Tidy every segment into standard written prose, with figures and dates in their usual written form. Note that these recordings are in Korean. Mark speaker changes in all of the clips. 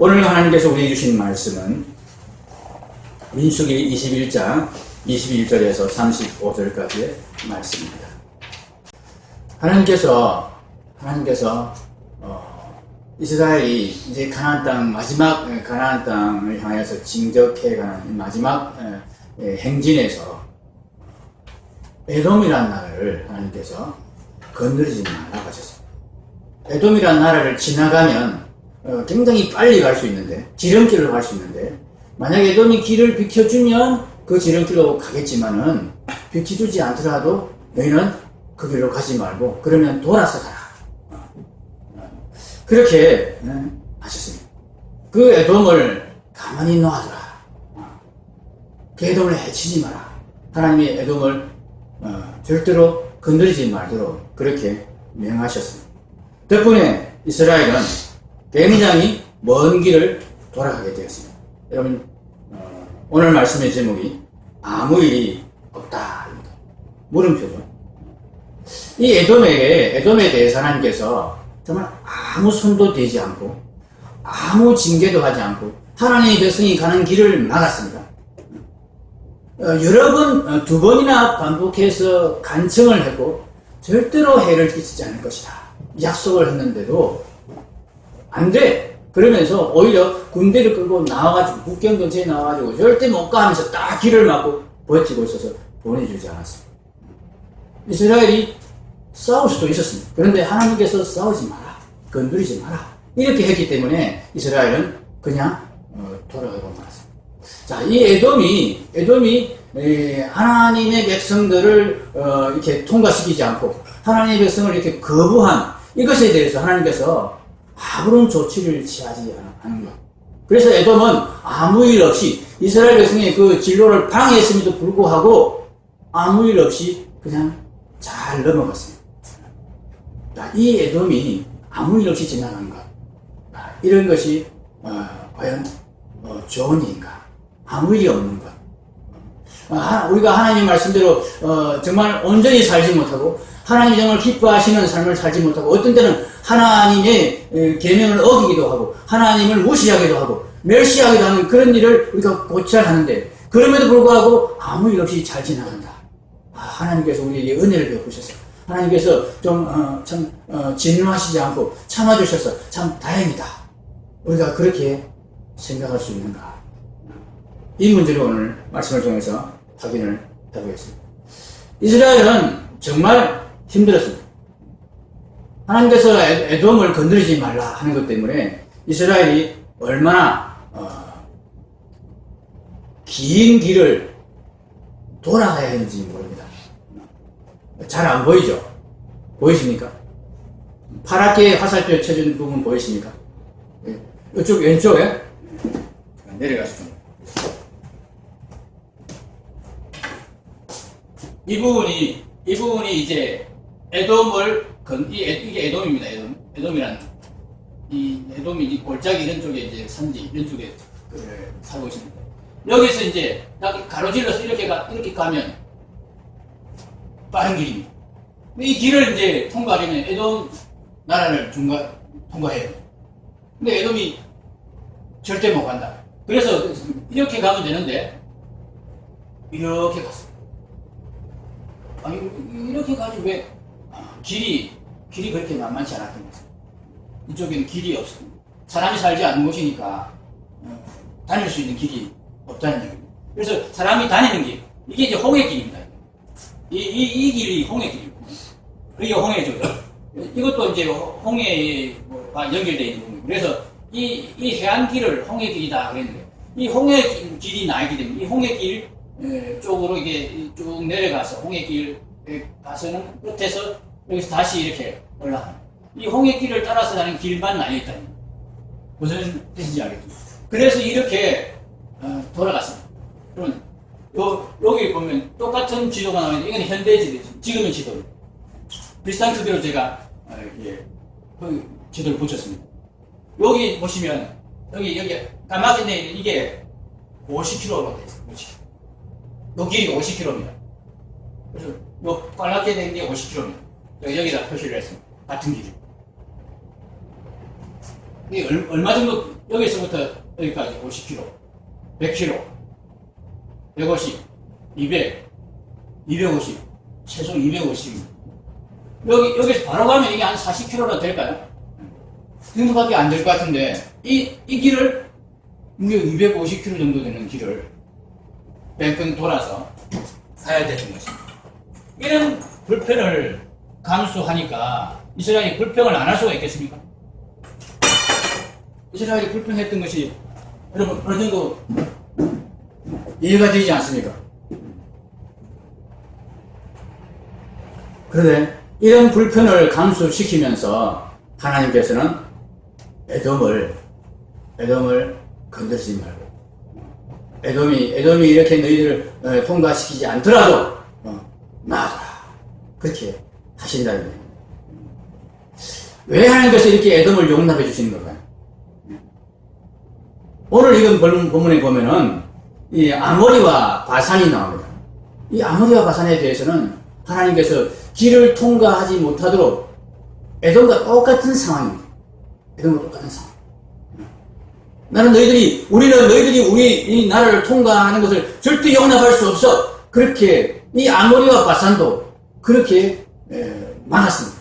Speaker 1: 오늘 하나님께서 우리에게 주신 말씀은 민수기 21장 21절에서 35절까지의 말씀입니다. 하나님께서 이스라엘이 이제 가나안 땅 마지막 가나안 땅을 향해서 진격해가는 마지막 행진에서 에돔이라는 나라를 하나님께서 건드리지 말라고 하셨습니다. 에돔이라는 나라를 지나가면 굉장히 빨리 갈 수 있는데, 지름길로 갈 수 있는데, 만약에 에돔이 길을 비켜주면 그 지름길로 가겠지만은 비켜주지 않더라도 너희는 그 길로 가지 말고 그러면 돌아서 가라. 그렇게 하셨습니다. 그 에돔을 가만히 놔두라. 그 에돔을 해치지 마라. 하나님이 에돔을 절대로 건드리지 말도록 그렇게 명하셨습니다. 덕분에 이스라엘은 굉장히 먼 길을 돌아가게 되었습니다. 여러분, 오늘 말씀의 제목이 아무 일이 없다. 물음표죠. 이 에돔에 대해서 하나님께서 정말 아무 손도 대지 않고 아무 징계도 하지 않고 하나님의 백성이 가는 길을 막았습니다. 여러 번, 두 번이나 반복해서 간청을 했고 절대로 해를 끼치지 않을 것이다. 약속을 했는데도 안 돼. 그러면서 오히려 군대를 끌고 나와가지고 국경 근처에 나와가지고 절대 못 가 하면서 딱 길을 막고 버티고 있어서 보내주지 않았습니다. 이스라엘이 싸울 수도 있었습니다. 그런데 하나님께서 싸우지 마라. 건드리지 마라. 이렇게 했기 때문에 이스라엘은 그냥 돌아가고 말았습니다. 자, 이 에돔이 하나님의 백성들을 이렇게 통과시키지 않고 하나님의 백성을 이렇게 거부한 이것에 대해서 하나님께서 아무런 조치를 취하지 않은 것. 그래서 에돔은 아무 일 없이 이스라엘 백성의 그 진로를 방해했음에도 불구하고 아무 일 없이 그냥 잘 넘어갔습니다. 이 에돔이 아무 일 없이 지나간 것, 이런 것이 과연 좋은 일인가? 아무 일이 없는 것. 우리가 하나님 말씀대로 정말 온전히 살지 못하고 하나님이 정말 기뻐하시는 삶을 살지 못하고 어떤 때는 하나님의 계명을 어기기도 하고 하나님을 무시하기도 하고 멸시하기도 하는 그런 일을 우리가 곧잘 하는데 그럼에도 불구하고 아무 일 없이 잘 지나간다. 하나님께서 우리에게 은혜를 베푸셔서 하나님께서 좀 진노하시지 않고 참아주셔서 참 다행이다. 우리가 그렇게 생각할 수 있는가? 이 문제를 오늘 말씀을 통해서 확인을 해보겠습니다. 이스라엘은 정말 힘들었습니다. 하나님께서 에돔을 건드리지 말라 하는 것 때문에 이스라엘이 얼마나 긴 길을 돌아가야 했는지 모릅니다. 잘 안 보이죠? 보이십니까? 파랗게 화살표 쳐준 부분 보이십니까? 이쪽 왼쪽에 내려가시죠. 이 부분이 이제 에돔을 이게 에돔입니다. 에돔이란 이 에돔이 이 골짜기 이런 쪽에 이제 산지 이런 쪽에 살고 있습니다. 여기서 이제 가로질러서 이렇게 가면 빠른 길입니다. 이 길을 이제 통과하려면 에돔 나라를 통과해요. 근데 에돔이 절대 못 간다. 그래서 이렇게 가면 되는데 이렇게 갔어요. 이렇게 가지고 왜 길이 그렇게 만만치 않았던 거죠. 이쪽에는 길이 없습니다. 사람이 살지 않는 곳이니까 다닐 수 있는 길이 없다는 얘기입니다. 그래서 사람이 다니는 길, 이게 이제 홍해길입니다. 이 길이 홍해길입니다. 그게 홍해죠. 이것도 이제 홍해와 연결되어 있는 부분이에요. 그래서 이 해안길을 홍해길이다 그랬는데 이 홍해길이 나있기 때문에 이 홍해길 쪽으로 이게 쭉 내려가서 홍해길에 가서는 끝에서 여기서 다시 이렇게 올라갑니다. 이 홍해길을 따라서 가는 길만 나뉘어있다. 무슨 뜻인지 알겠죠? 그래서 이렇게 돌아갔습니다. 그러면 여기 보면 똑같은 지도가 나오는데 이건 현대지도죠. 지금의 지도입니다. 비슷한 크기로 제가 지도를 붙였습니다. 여기 보시면 여기 까맣게 돼 있는 이게 50km로 되어 있습니다. 50km. 요 길이가 50km입니다. 그래서 요 빨갛게 된 게 50km입니다. 여기다 표시를 했습니다. 같은 길이. 이게 얼마 정도 여기서부터 여기까지 50km, 100km, 150, 200, 250, 최소 250. 여기서 바로 가면 이게 한 40km나 될까요? 그 정도밖에 안 될 것 같은데, 이 길을, 무려 250km 정도 되는 길을 뺑뺑 돌아서 가야 되는 것입니다. 이런 불편을 감수하니까 이스라엘이 불평을 안 할 수가 있겠습니까? 이스라엘이 불평했던 것이 여러분 어느 정도 이해가 되지 않습니까? 그런데 이런 불편을 감수시키면서 하나님께서는 에돔을 건들지 말고 에돔이 이렇게 너희들을 통과시키지 않더라도 나아가라 그렇게 하신다는 거예요. 왜 하나님께서 이렇게 에돔을 용납해 주시는 걸까요? 오늘 이건 본문에 보면은 이 아모리와 바산이 나옵니다. 이 아모리와 바산에 대해서는 하나님께서 길을 통과하지 못하도록 에돔과 똑같은 상황입니다. 에돔과 똑같은 상황. 너희들이 우리 이 나라를 통과하는 것을 절대 용납할 수 없어. 그렇게 이 아모리와 바산도 그렇게 막았습니다.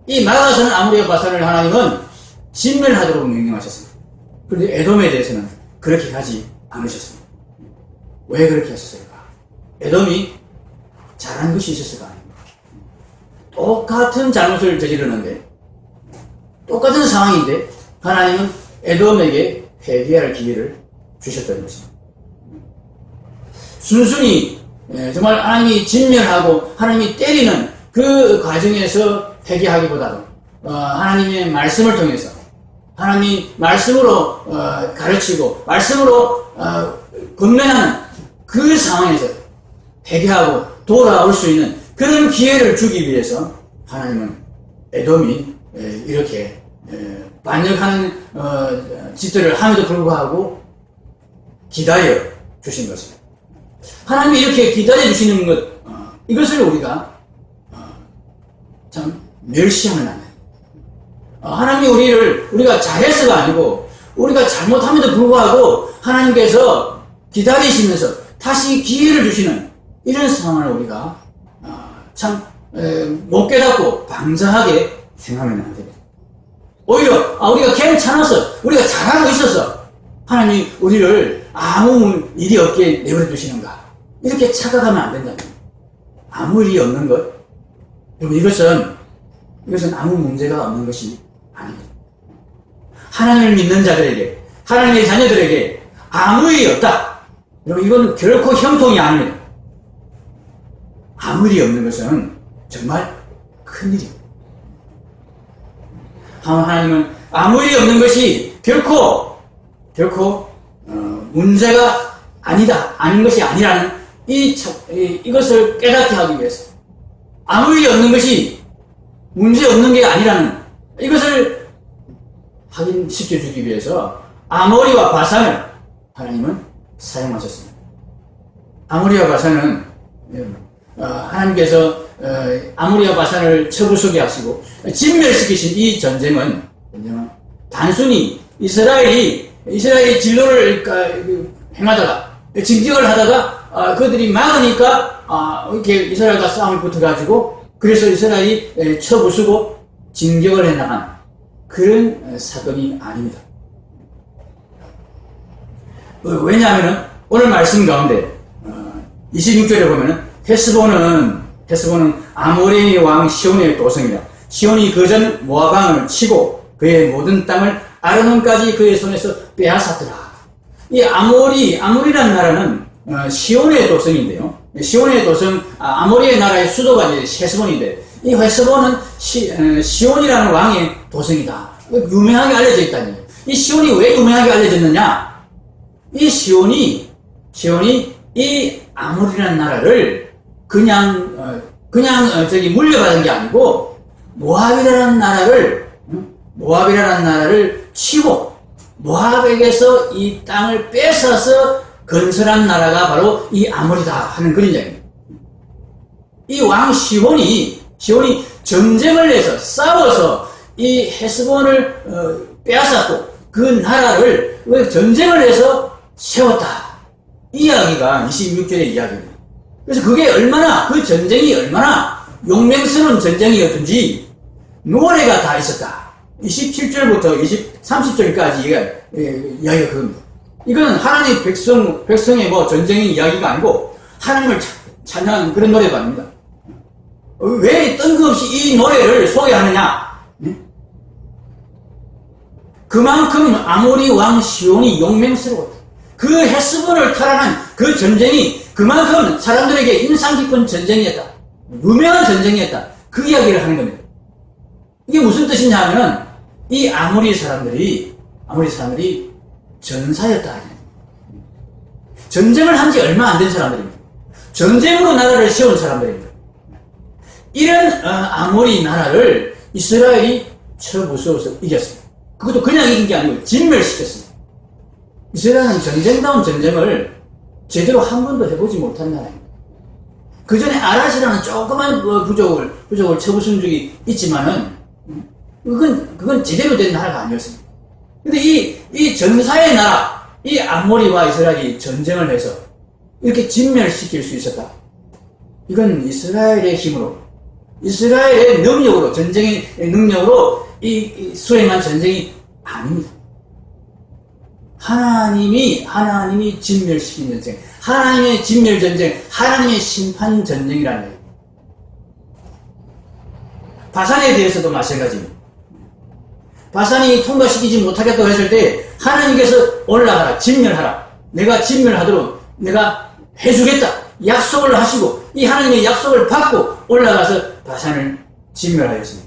Speaker 1: 이 막아서는 아모리와 바산을 하나님은 진멸하도록 명령하셨습니다. 그런데 에돔에 대해서는 그렇게 하지 않으셨습니다. 왜 그렇게 하셨을까? 에돔이 잘한 것이 있었을까? 아닙니까? 똑같은 잘못을 저지르는데 똑같은 상황인데 하나님은 에돔에게 회개할 기회를 주셨다는 것입니다. 순순히 정말 하나님이 진멸하고 하나님이 때리는 그 과정에서 회개하기보다도 하나님의 말씀을 통해서 하나님이 말씀으로 가르치고 말씀으로 권면하는 그 상황에서 회개하고 돌아올 수 있는 그런 기회를 주기 위해서 하나님은 에돔이 이렇게 반역하는 짓들을 함에도 불구하고 기다려 주신 것입니다. 하나님이 이렇게 기다려 주시는 것, 이것을 우리가 참 멸시하면 안 돼요. 하나님이 우리가 잘해서가 아니고 우리가 잘못함에도 불구하고 하나님께서 기다리시면서 다시 기회를 주시는 이런 상황을 우리가 참 못 깨닫고 방자하게 생각하면 안 됩니다. 오히려 우리가 괜찮아서 우리가 잘하고 있어서 하나님 우리를 아무 일이 없게 내버려 두시는가 이렇게 착각하면 안 된다. 아무 일이 없는 것, 여러분 이것은 아무 문제가 없는 것이 아닙니다. 하나님을 믿는 자들에게, 하나님의 자녀들에게 아무 일이 없다. 여러분 이건 결코 형통이 아닙니다. 아무 일이 없는 것은 정말 큰일입니다. 하나님은 아무 일이 없는 것이 결코 문제가 아닌 것이 아니라는 이것을 깨닫게 하기 위해서 아무 일이 없는 것이 문제 없는 게 아니라는 이것을 확인시켜주기 위해서 아모리와 바산을 하나님은 사용하셨습니다. 아모리와 바산은 하나님께서 아모리와 바산을 처부수게 하시고 진멸시키신 이 전쟁은 단순히 이스라엘이 진로를 행하다가 진격을 하다가 그들이 막으니까 이렇게 이스라엘과 싸움이 붙어가지고 그래서 이스라엘이 쳐부수고 진격을 해나간 그런 사건이 아닙니다. 왜냐하면 오늘 말씀 가운데 26절에 보면은 헤스본은 아모리 왕 시온의 도성이다. 시온이 그전 모압 왕을 치고 그의 모든 땅을 아르논까지 그의 손에서 빼앗았더라. 이 아모리라는 나라는 시온의 도성인데요. 시온의 도성, 아모리의 나라의 수도가 이제 헤스본인데 이 헤스본은 시온이라는 왕의 도성이다. 유명하게 알려져 있다니. 이 시온이 왜 유명하게 알려졌느냐? 이 시온이 이 아모리라는 나라를 그냥 물려받은 게 아니고 모압이라는 나라를 치고 모압에게서 이 땅을 뺏어서 건설한 나라가 바로 이 아모리다 하는 그런 이야기입니다. 이 왕 시온이 전쟁을 해서 싸워서 이 헤스본을 빼앗았고 그 나라를 전쟁을 해서 세웠다. 이 이야기가 26절의 이야기입니다. 그래서 그게 얼마나, 그 전쟁이 얼마나 용맹스러운 전쟁이었든지 노래가 다 있었다. 27절부터 30절까지 이야기가 그겁니다. 이거는 하나님 백성의 뭐 전쟁의 이야기가 아니고 하나님을 찬양하는 그런 노래가 아닙니다. 왜 뜬금없이 이 노래를 소개하느냐? 그만큼 아모리 왕 시온이 용맹스러웠다. 그 헤스본을 탈환한 그 전쟁이 그만큼 사람들에게 인상 깊은 전쟁이었다. 유명한 전쟁이었다. 그 이야기를 하는 겁니다. 이게 무슨 뜻이냐 하면은 이 아모리 사람들이 전사였다. 전쟁을 한 지 얼마 안 된 사람들입니다. 전쟁으로 나라를 세운 사람들입니다. 이런 아모리 나라를 이스라엘이 쳐부수어서 이겼습니다. 그것도 그냥 이긴 게 아니고 진멸시켰습니다. 이스라엘은 전쟁다운 전쟁을 제대로 한 번도 해보지 못한 나라입니다. 그 전에 아라시라는 조그만 부족을 쳐부순 적이 있지만은 그건 제대로 된 나라가 아니었습니다. 근데 이 전사의 나라, 이 아모리와 이스라엘이 전쟁을 해서 이렇게 진멸시킬 수 있었다. 이건 이스라엘의 힘으로, 이스라엘의 능력으로, 전쟁의 능력으로 이 수행한 전쟁이 아닙니다. 하나님이 진멸시킨 전쟁, 하나님의 진멸 전쟁, 하나님의 심판 전쟁이라는 거예요. 바산에 대해서도 마찬가지입니다. 바산이 통과시키지 못하겠다고 했을 때 하나님께서 올라가라, 진멸하라. 내가 진멸하도록 내가 해주겠다. 약속을 하시고 이 하나님의 약속을 받고 올라가서 바산을 진멸하였습니다.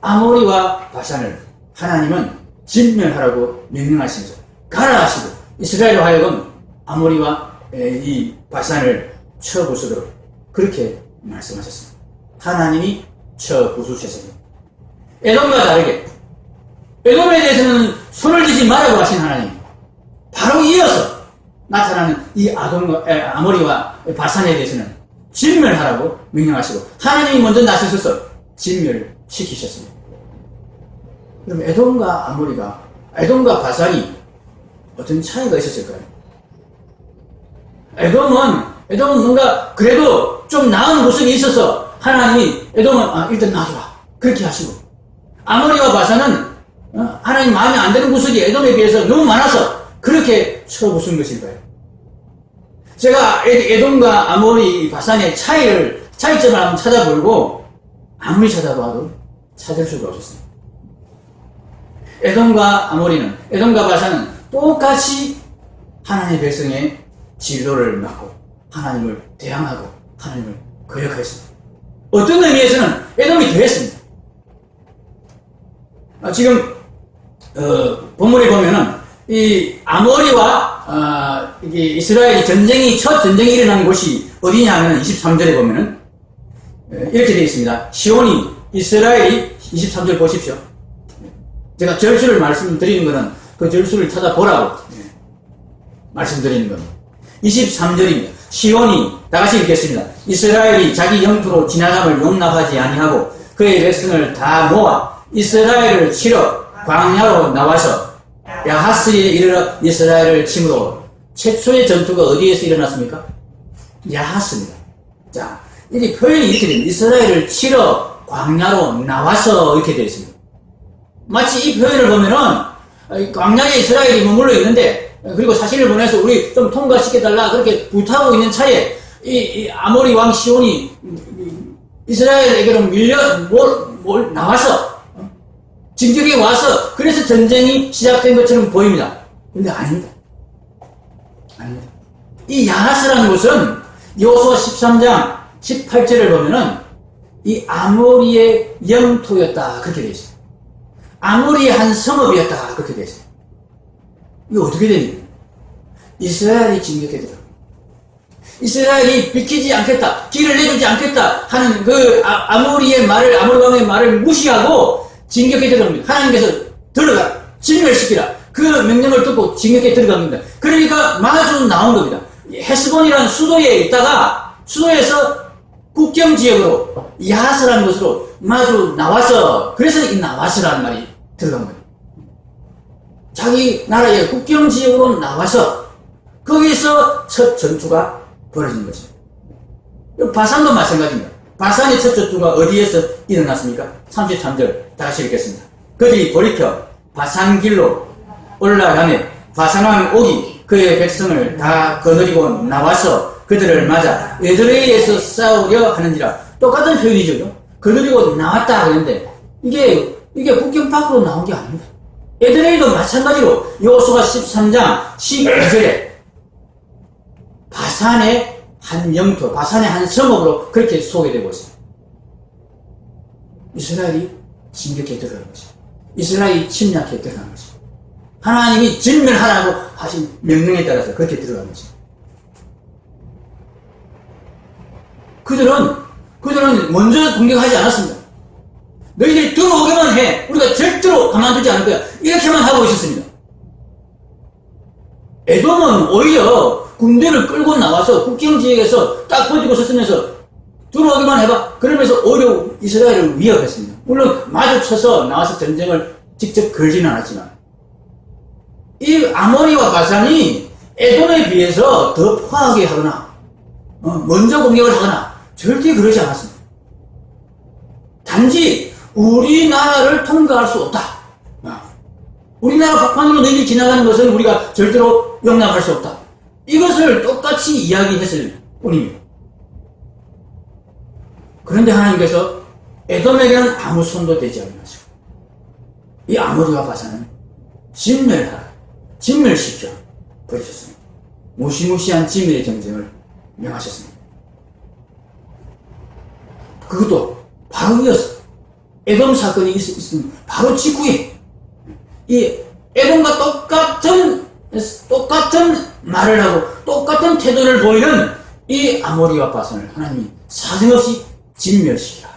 Speaker 1: 아모리와 바산을 하나님은 진멸하라고 명령하시면서 가라 하시고 이스라엘로 하여금 아모리와 이 바산을 쳐부수도록 그렇게 말씀하셨습니다. 하나님이 쳐부수셨습니다. 에돔과 다르게 에돔에 대해서는 손을 대지 말라고 하신 하나님, 바로 이어서 나타나는 이 아모리와 바산에 대해서는 진멸하라고 명령하시고 하나님이 먼저 나서셔서 진멸시키셨습니다. 그럼 에돔과 바산이 어떤 차이가 있었을까요? 에돔은 뭔가 그래도 좀 나은 모습이 있어서 하나님이 에돔은 일단 놔둬라 그렇게 하시고, 아모리와 바산은 하나님 마음에 안 드는 구석이 에돔에 비해서 너무 많아서 그렇게 쳐부순 것일까요? 제가 에돔과 아모리, 바산의 차이점을 한번 찾아보고 아무리 찾아봐도 찾을 수가 없었습니다. 에돔과 바산은 똑같이 하나님의 백성의 진로를 맡고 하나님을 대항하고 하나님을 거역하였습니다. 어떤 의미에서는 에돔이 더했습니다. 지금 본문에 보면은 이 아모리와 이게 이스라엘이 첫 전쟁이 일어난 곳이 어디냐 하면 23절에 보면은 이렇게 되어 있습니다. 시온이 이스라엘이 23절 보십시오. 제가 절수를 말씀드리는 것은 그 절수를 찾아보라고 말씀드리는 겁니다. 23절입니다. 시온이, 다같이 읽겠습니다. 이스라엘이 자기 영토로 지나감을 용납하지 아니하고 그의 백성을 다 모아 이스라엘을 치러 광야로 나와서 야하스에 이르러 이스라엘을 침으로. 최초의 전투가 어디에서 일어났습니까? 야하스입니다. 자, 이 표현이 이렇게 됩니다. 이스라엘을 치러 광야로 나와서 이렇게 되어 있습니다. 마치 이 표현을 보면은 광야에 이스라엘이 머물러 있는데, 그리고 사신을 보내서 우리 좀 통과시켜달라 그렇게 부탁하고 있는 차에 이 아모리 왕 시온이 이스라엘에게로 나와서 진격에 와서 그래서 전쟁이 시작된 것처럼 보입니다. 근데 아닙니다. 이 야하스라는 곳은 여호수아 13장 18절을 보면은 이 아모리의 영토였다 그렇게 되어 있습니다. 아모리의 한 성읍이었다 그렇게 되어 있습니다. 이거 어떻게 됩니까? 이스라엘이 진격해 들어갑니다. 이스라엘이 비키지 않겠다, 길을 내주지 않겠다 하는 그 아모리 왕의 말을 무시하고 진격해 들어갑니다. 하나님께서 들어가, 진멸시키라. 그 명령을 듣고 진격해 들어갑니다. 그러니까 마주 나온 겁니다. 헤스본이라는 수도에 있다가 수도에서 국경 지역으로 야하스라는 곳으로 마주 나와서, 그래서 이 나와스라는 말이 들어간 거예요. 자기 나라의 국경 지역으로 나와서 거기서 첫 전투가 벌어진 거죠. 바산도 마찬가지입니다. 바산의 첫 전투가 어디에서 일어났습니까? 33절 다시 읽겠습니다. 그들이 돌이켜 바산길로 올라가매 바산왕 옥이 그의 백성을 다 거느리고 나와서 그들을 맞아 에드레이에서 싸우려 하는지라. 똑같은 표현이죠. 거느리고 나왔다 하는데 이게 국경 밖으로 나온 게 아닙니다. 에드레이도 마찬가지로 여호수아 13장 12절에 바산의 한 영토, 바산의 한 성읍으로 그렇게 소개되고 있습니다. 이스라엘이 진격해 들어간 것입니다. 이스라엘이 침략해 들어간 것입니다. 하나님이 진멸하라고 하신 명령에 따라서 그렇게 들어간 것입니다. 그들은 먼저 공격하지 않았습니다. 너희들이 들어오기만 해. 우리가 절대로 가만두지 않을 거야. 이렇게만 하고 있었습니다. 에돔은 오히려 군대를 끌고 나와서 국경지역에서 딱 버티고 섰으면서 들어오기만 해봐. 그러면서 오히려 이스라엘을 위협했습니다. 물론 마주쳐서 나와서 전쟁을 직접 걸지는 않았지만 이 아모리와 바산이 에돔에 비해서 더 포하게 하거나 먼저 공격을 하거나 절대 그러지 않았습니다. 단지 우리나라를 통과할 수 없다. 우리나라 북한으로 너희들이 지나가는 것은 우리가 절대로 용납할 수 없다. 이것을 똑같이 이야기했을 뿐입니다. 그런데 하나님께서 에돔에게는 아무 손도 대지 않으시고 이 아모리와 바산은 진멸시켜 버리셨습니다. 무시무시한 진멸의 전쟁을 명하셨습니다. 그것도 바로 이어서 에돔 사건이 있으면 바로 직후에 이 에돔과 똑같은 말을 하고 똑같은 태도를 보이는 이 아모리와 바산을 하나님이 사정없이 진멸시키라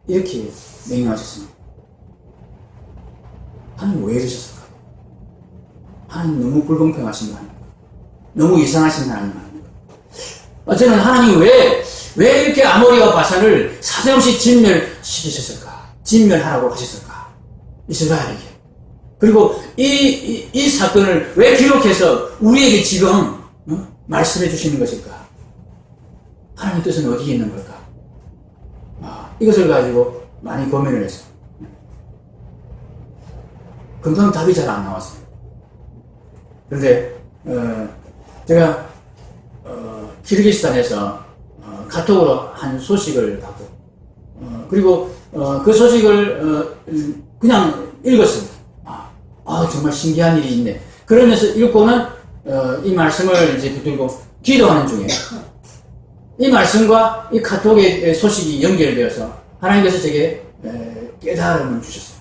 Speaker 1: 이렇게 명령하셨습니다. 하나님 왜 이러셨을까? 하나님 너무 불공평하신 거 아닙니까? 너무 이상하신 하나님 아닙니까? 저는 하나님이 왜 이렇게 아모리와 바산을 사정없이 진멸시키셨을까? 진멸하라고 하셨을까? 이스라엘에게. 그리고 이 사건을 왜 기록해서 우리에게 지금 말씀해 주시는 것일까? 하나님의 뜻은 어디에 있는 걸까? 이것을 가지고 많이 고민을 했어요. 금방 답이 잘 안 나왔어요. 그런데 제가 키르기스탄에서 카톡으로 한 소식을 받고 그리고 그 소식을 그냥 읽었습니다. 정말 신기한 일이 있네. 그러면서 읽고는 이 말씀을 이제 붙들고 기도하는 중에 이 말씀과 이 카톡의 소식이 연결되어서 하나님께서 제게 깨달음을 주셨어요.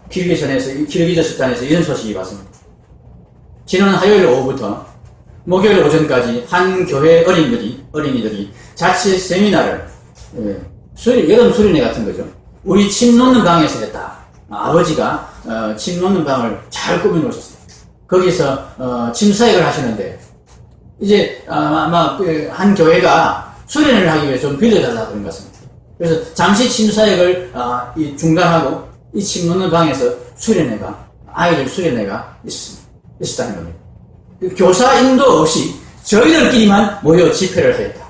Speaker 1: 키르기즈스탄에서 이런 소식이 왔습니다. 지난 화요일 오후부터 목요일 오전까지 한 교회 어린이들이 자체 세미나를 여름 수련회 같은 거죠. 우리 침 놓는 방에서 했다. 아버지가 침 놓는 방을 잘 꾸며 놓으셨어요. 거기서 침 사역을 하시는데 이제 아마 한 교회가 수련을 하기 위해 좀 빌려달라고 그런 것 같습니다. 그래서 잠시 침 사역을 중단하고 이 침 놓는 방에서 아이들 수련회가 있었다는 겁니다. 교사 인도 없이 저희들끼리만 모여 집회를 하였다.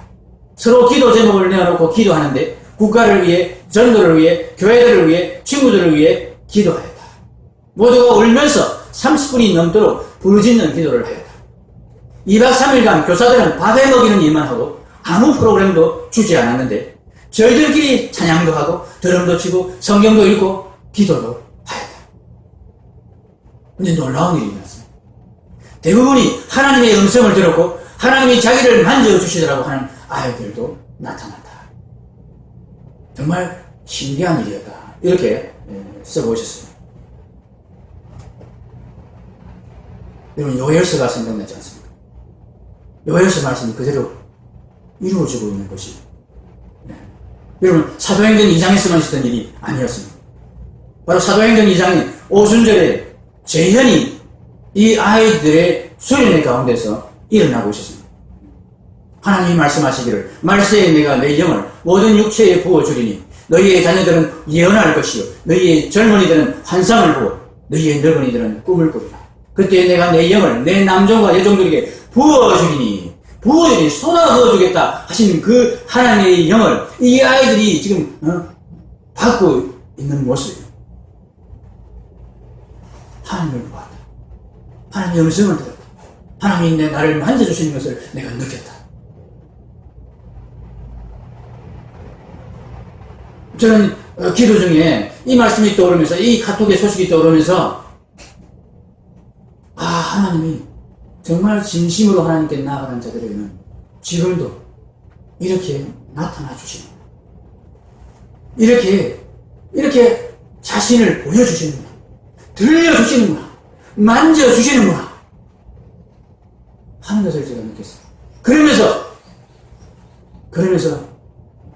Speaker 1: 서로 기도 제목을 내어놓고 기도하는데 국가를 위해, 전도를 위해, 교회들을 위해, 친구들을 위해 기도하였다. 모두가 울면서 30분이 넘도록 부르짖는 기도를 하였다. 2박 3일간 교사들은 밥해 먹이는 일만 하고 아무 프로그램도 주지 않았는데 저희들끼리 찬양도 하고 드럼도 치고 성경도 읽고 기도도 하였다. 근데 놀라운 일이 일어났습니다. 대부분이 하나님의 음성을 들었고 하나님이 자기를 만져주시더라고 하는 아이들도 나타났다. 정말 신기한 일이었다. 이렇게 써보셨습니다. 여러분 요엘서가 생각나지 않습니까? 요엘서 말씀이 그대로 이루어지고 있는 것이 여러분 사도행전 2장에서만 있었던 일이 아니었습니다. 바로 사도행전 2장인 오순절에 재현이 이 아이들의 수련회 가운데서 일어나고 있었습니다. 하나님이 말씀하시기를 말세에 내가 내 영을 모든 육체에 부어주리니 너희의 자녀들은 예언할 것이요 너희의 젊은이들은 환상을 보고 너희의 늙은이들은 꿈을 꾸리라. 그때 내가 내 영을 내 남종과 여종들에게 부어주리니 쏟아 부어주겠다 하신 그 하나님의 영을 이 아이들이 지금 받고 있는 모습이에요. 하나님을 보았다. 하나님의 음성을 들었다. 하나님이 나를 만져주시는 것을 내가 느꼈다. 저는 기도 중에 이 말씀이 떠오르면서 이 카톡의 소식이 떠오르면서 하나님이 정말 진심으로 하나님께 나아가는 자들에게는 지금도 이렇게 나타나 주시는구나. 이렇게 자신을 보여주시는구나. 들려주시는구나. 만져주시는구나. 하는 것을 제가 느꼈어요. 그러면서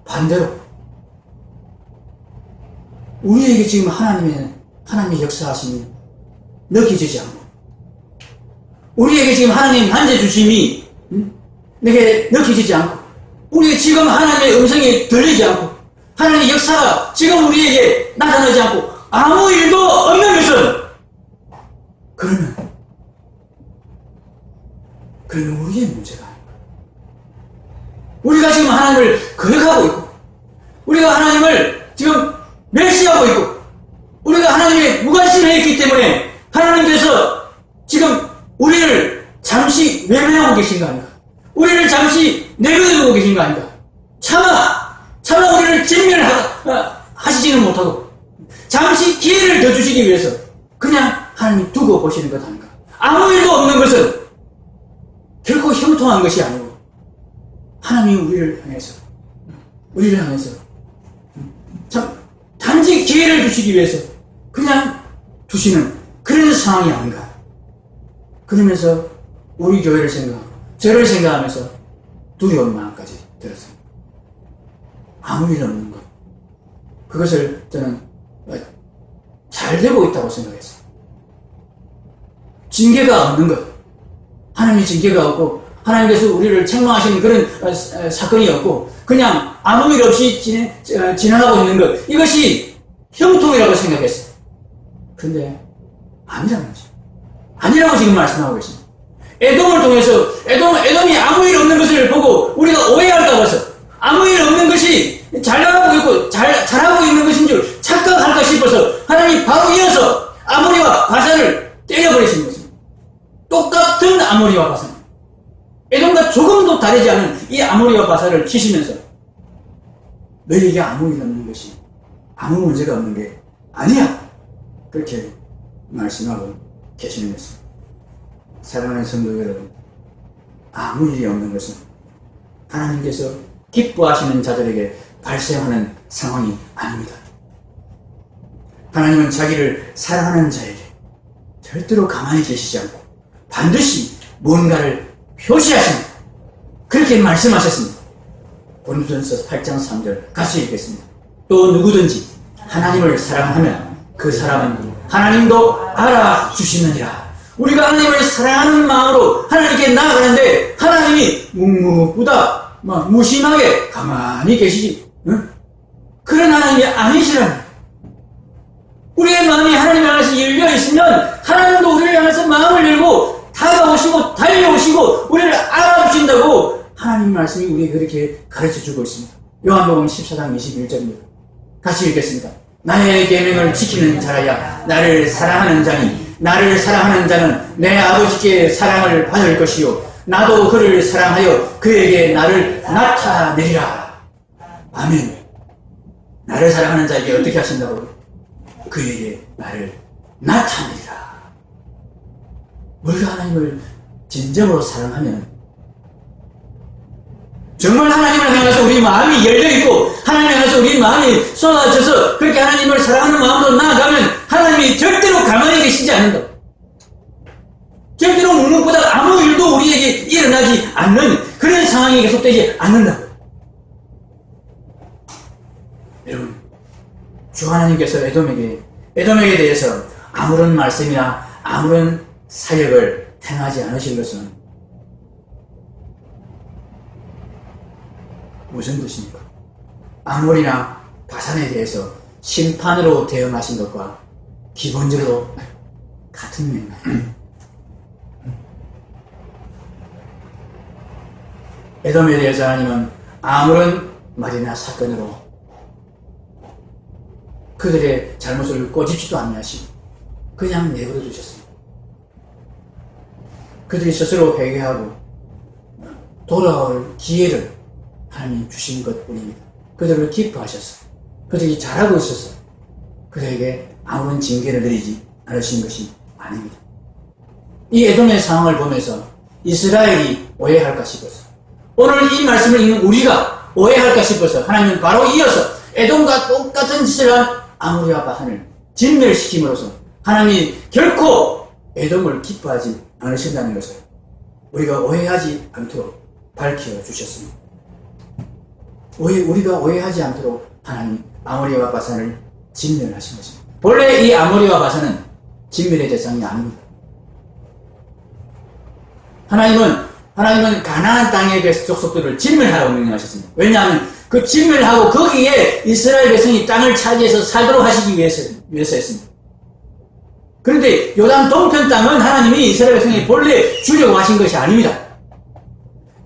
Speaker 1: 반대로 우리에게 지금 하나님의 역사하심이 느껴지지 않고 우리에게 지금 하나님 만져주심이 내게 느껴지지 않고 우리에게 지금 하나님의 음성이 들리지 않고 하나님의 역사가 지금 우리에게 나타나지 않고 아무 일도 없는 것은 그러면 우리의 문제가 아닌가. 우리가 지금 하나님을 거역하고 있고 우리가 하나님을 지금 멸시하고 있고 우리가 하나님의 무관심했기 때문에 하나님께서 지금 우리를 잠시 외면하고 계신 거 아닌가? 우리를 잠시 내버려두고 계신 거 아닌가? 차마 우리를 진멸하시지는 못하고 잠시 기회를 더 주시기 위해서 그냥 하나님 두고 보시는 것 아닌가? 아무 일도 없는 것은 결코 형통한 것이 아니고 하나님이 우리를 향해서 참 단지 기회를 주시기 위해서 그냥 두시는 그런 상황이 아닌가. 그러면서 우리 교회를 생각하고 저를 생각하면서 두려운 마음까지 들었습니다. 아무 일 없는 것. 그것을 저는 잘 되고 있다고 생각했어요. 징계가 없는 것. 하나님의 징계가 없고 하나님께서 우리를 책망하시는 그런 사건이 없고 그냥 아무 일 없이 지나가고 있는 것. 이것이 형통이라고 생각했어요. 그런데 아니라는 거죠. 아니라고 지금 말씀하고 계십니다. 에돔을 통해서 에돔이 아무 일 없는 것을 보고 우리가 오해할까 봐서 아무 일 없는 것이 잘나가고 있고 잘하고 있는 것인 줄 착각할까 싶어서 하나님이 바로 이어서 아모리와 바산을 때려버리신 것입니다. 똑같은 아모리와 바산. 에돔과 조금도 다르지 않은 이 아모리와 바산을 치시면서 너희에게 아무 일 없는 것이 아무 문제가 없는 게 아니야. 그렇게 말씀하고 계시는 것입니다. 사랑하는 성도 여러분, 아무 일이 없는 것은 하나님께서 기뻐하시는 자들에게 발생하는 상황이 아닙니다. 하나님은 자기를 사랑하는 자에게 절대로 가만히 계시지 않고 반드시 뭔가를 표시하십니다. 그렇게 말씀하셨습니다. 고린도전서 8장 3절 같이 읽겠습니다. 또 누구든지 하나님을 사랑하면 그 사람은 하나님도 알아주시느니라. 우리가 하나님을 사랑하는 마음으로 하나님께 나아가는데 하나님이 묵묵부다 무심하게 가만히 계시지 그런 하나님이 아니시라는 우리의 마음이 하나님을 향해서 열려 있으면 하나님도 우리를 향해서 마음을 열고 다가오시고 달려오시고 우리를 알아주신다고 하나님 말씀이 우리에게 그렇게 가르쳐주고 있습니다. 요한복음 14장 21절입니다. 같이 읽겠습니다. 나의 계명을 지키는 자라야 나를 사랑하는 자니 나를 사랑하는 자는 내 아버지께 사랑을 받을 것이요 나도 그를 사랑하여 그에게 나를 나타내리라. 아멘. 나를 사랑하는 자에게 어떻게 하신다고? 그에게 나를 나타내리라. 우리가 하나님을 진정으로 사랑하면 정말 하나님을 향해서 우리 마음이 열려있고 하나님을 향해서 우리 마음이 쏟아져서 그렇게 하나님을 사랑하는 마음으로 나아가면 하나님이 절대로 가만히 계시지 않는다. 절대로 묵묵보다 아무 일도 우리에게 일어나지 않는 그런 상황이 계속되지 않는다. 여러분, 주 하나님께서 에돔에게 대해서 아무런 말씀이나 아무런 사역을 행하지 않으신 것은 무슨 뜻입니까? 아모리나 바산에 대해서 심판으로 대응하신 것과 기본적으로 같은 맥락. 에돔에 대해서 하나님은 아무런 말이나 사건으로 그들의 잘못을 꼬집지도 아니하시고 그냥 내버려 두셨습니다. 그들이 스스로 회개하고 돌아올 기회를 하나님이 주신 것뿐입니다. 그들을 기뻐하셨어요. 그들이 잘하고 있었어요. 그들에게 아무런 징계를 내리지 않으신 것이 아닙니다. 이 에돔의 상황을 보면서 이스라엘이 오해할까 싶어서, 오늘 이 말씀을 읽는 우리가 오해할까 싶어서 하나님은 바로 이어서 에돔과 똑같은 짓을 한 아모리와 바산을 진멸시킴으로써 하나님이 결코 에돔을 기뻐하지 않으신다는 것을 우리가 오해하지 않도록 밝혀주셨습니다. 우리가 오해하지 않도록 하나님 아모리와 바산을 진멸하신 것입니다. 본래 이 아모리와 바산은 진멸의 대상이 아닙니다. 하나님은 가나안 땅의 족속들을 진멸하라고 명령하셨습니다. 왜냐하면 그 진멸하고 거기에 이스라엘 백성이 땅을 차지해서 살도록 하시기 위해서였습니다. 그런데 요단 동편 땅은 하나님이 이스라엘 백성이 본래 주려고 하신 것이 아닙니다.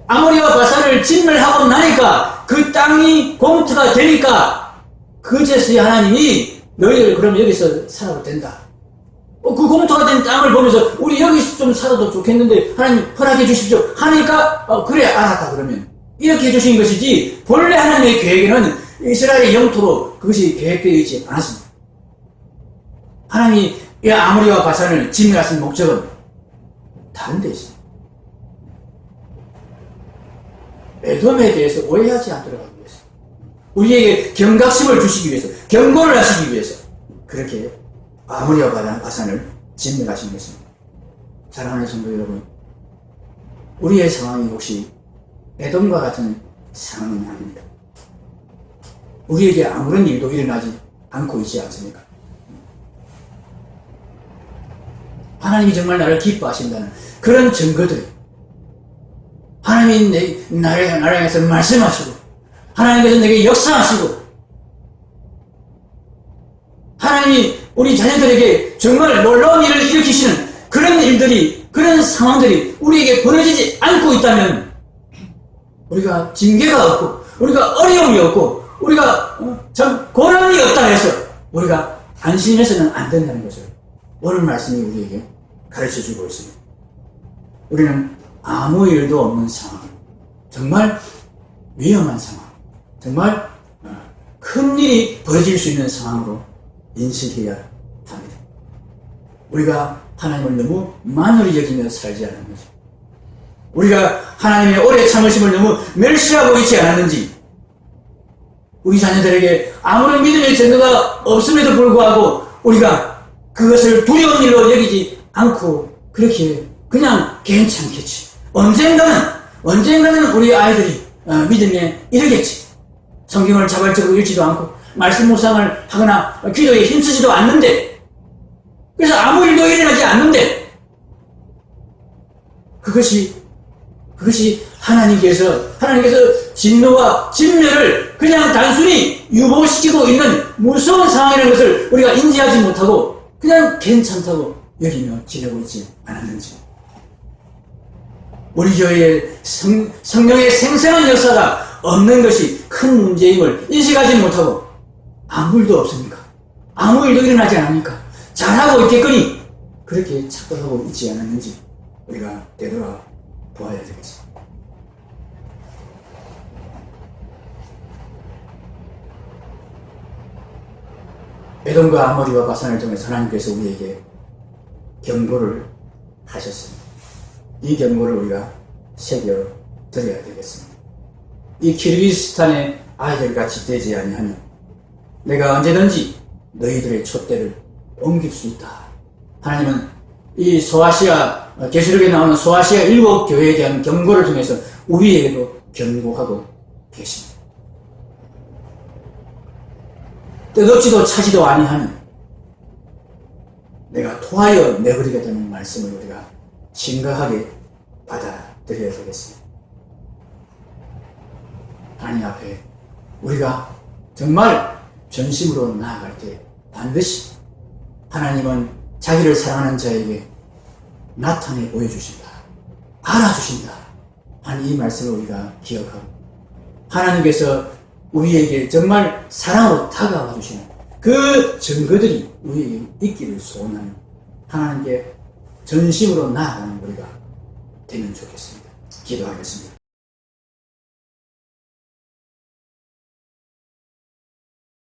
Speaker 1: 아모리와 바산을 진멸하고 나니까 그 땅이 공터가 되니까 그제서야 하나님이 너희들 그러면 여기서 살아도 된다. 그 공터가 된 땅을 보면서 우리 여기서 좀 살아도 좋겠는데 하나님 허락해 주십시오 하니까 그래 알았다 그러면 이렇게 해주신 것이지, 본래 하나님의 계획에는 이스라엘의 영토로 그것이 계획되어 있지 않았습니다. 하나님이 이 아모리와 바산을 진멸하신 목적은 다른 데 있습니다. 에돔에 대해서 오해하지 않도록 하기 위해서, 우리에게 경각심을 주시기 위해서, 경고를 하시기 위해서 그렇게 아모리와 바산을 진멸하신 것입니다. 사랑하는 성도 여러분, 우리의 상황이 혹시 에돔과 같은 상황은 아닙니다. 우리에게 아무런 일도 일어나지 않고 있지 않습니까? 하나님이 정말 나를 기뻐하신다는 그런 증거들, 하나님이 나를 향해서 말씀하시고 하나님께서 내게 역사하시고 하나님이 우리 자녀들에게 정말 놀라운 일을 일으키시는 그런 일들이, 그런 상황들이 우리에게 벌어지지 않고 있다면 우리가 징계가 없고 우리가 어려움이 없고 우리가 참 고난이 없다 해서 우리가 안심해서는 안 된다는 것을 오늘 말씀이 우리에게 가르쳐주고 있습니다. 우리는 아무 일도 없는 상황, 정말 위험한 상황, 정말 큰 일이 벌어질 수 있는 상황으로 인식해야 합니다. 우리가 하나님을 너무 만홀히 여기며 살지 않았는지, 우리가 하나님의 오래 참으심을 너무 멸시하고 있지 않았는지, 우리 자녀들에게 아무런 믿음의 증거가 없음에도 불구하고 우리가 그것을 두려운 일로 여기지 않고 그렇게 그냥 괜찮겠지, 언젠가는 우리 아이들이 믿음에 이르겠지, 성경을 자발적으로 읽지도 않고 말씀 묵상을 하거나 기도에 힘쓰지도 않는데, 그래서 아무 일도 일어나지 않는데, 그것이 하나님께서 진노와 진멸을 그냥 단순히 유보시키고 있는 무서운 상황이라는 것을 우리가 인지하지 못하고 그냥 괜찮다고 여기며 지내고 있지 않았는지, 우리 교회에 성령의 생생한 역사가 없는 것이 큰 문제임을 인식하지 못하고 아무 일도 없습니까? 아무 일도 일어나지 않으니까 잘하고 있겠거니 그렇게 착각하고 있지 않았는지 우리가 되돌아 보아야 되겠습니다. 에돔과 아모리와 바산을 통해서 하나님께서 우리에게 경고를 하셨습니다. 이 경고를 우리가 새겨드려야 되겠습니다. 이 키르기스탄의 아이들같이 되지 아니하면 내가 언제든지 너희들의 촛대를 옮길 수 있다. 하나님은 이 소아시아, 계시록에 나오는 소아시아 7교회에 대한 경고를 통해서 우리에게도 경고하고 계십니다. 뜻없지도 차지도 아니하면 내가 토하여 내버리겠다는 말씀을 우리가 심각하게 받아들여야 되겠습니다. 하나님 앞에 우리가 정말 전심으로 나아갈 때 반드시 하나님은 자기를 사랑하는 자에게 나타내 보여주신다. 알아주신다. 하는 이 말씀을 우리가 기억하고 하나님께서 우리에게 정말 사랑으로 다가와 주시는 그 증거들이 우리에게 있기를 소원하는 하나님께 전심으로 나아가는 우리가 되면 좋겠습니다. 기도하겠습니다.